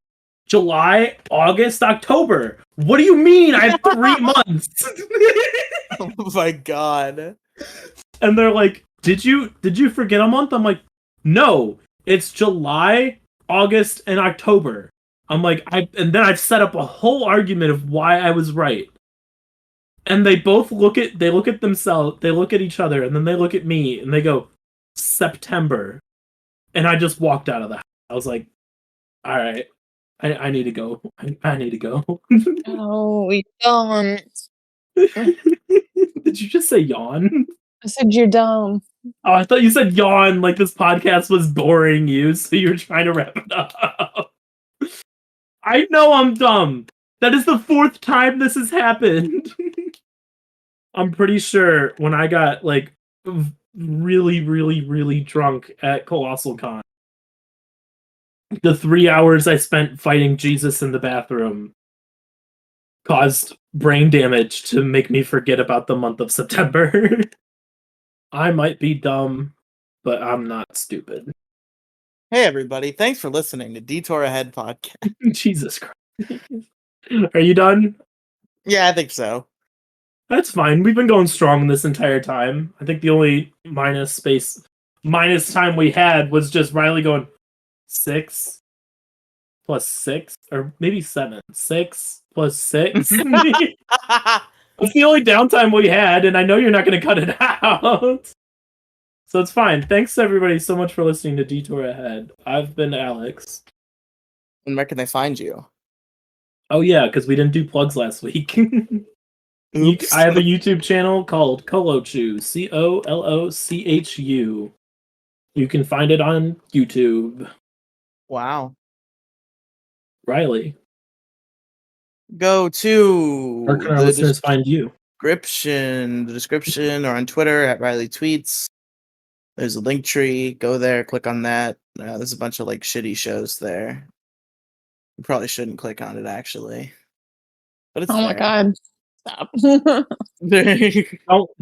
July, August, October. What do you mean? I have 3 months. Oh my god. And they're like, did you forget a month? I'm like, no, it's July, August, and October. I'm like, and then I've set up a whole argument of why I was right. And they both look at themselves, they look at each other, and then they look at me, and they go, September. And I just walked out of the house. I was like, all right, I need to go. I need to go. Oh, we don't. Did you just say yawn? I said you're dumb. Oh, I thought you said yawn, like this podcast was boring you, so you were trying to wrap it up. I know I'm dumb. That is the 4th time this has happened. I'm pretty sure when I got like really, really, really drunk at Colossal Con, the 3 hours I spent fighting Jesus in the bathroom caused brain damage to make me forget about the month of September. I might be dumb, but I'm not stupid. Hey everybody, thanks for listening to Detour Ahead podcast. Jesus Christ. Are you done? Yeah, I think so. That's fine. We've been going strong this entire time. I think the only minus time we had was just Riely going 6 plus 6, or maybe 7. 6 plus 6. That's the only downtime we had, and I know you're not going to cut it out. So it's fine. Thanks everybody so much for listening to Detour Ahead. I've been Alex. And where can they find you? Oh yeah, because we didn't do plugs last week. Oops. I have a YouTube channel called Colochu, COLOCHU. You can find it on YouTube. Wow. Riely, Go to where can our listeners find you? the description, or on Twitter at Riely Tweets. There's a link tree. Go there, click on that. There's a bunch of like shitty shows there. You probably shouldn't click on it actually, but it's Oh my there. god. Stop.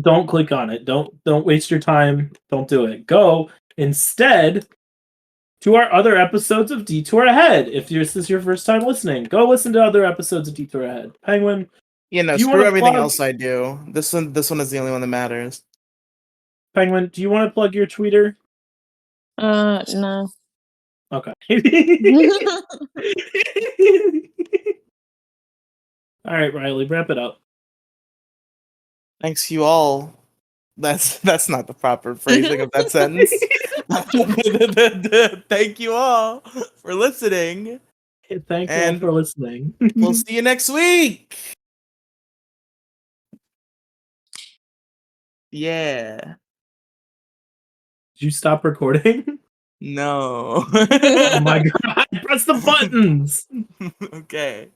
Don't click on it. Don't waste your time. Don't do it. Go instead to our other episodes of Detour Ahead. If this is your first time listening, go listen to other episodes of Detour Ahead. Penguin, Screw everything else I do. This one is the only one that matters. Penguin, do you want to plug your Twitter? No. Okay. All right, Riely, wrap it up. Thanks you all. That's not the proper phrasing of that sentence. Thank you all for listening. Thank you all for listening. We'll see you next week. Yeah. Did you stop recording? No. Oh my god, press the buttons. Okay.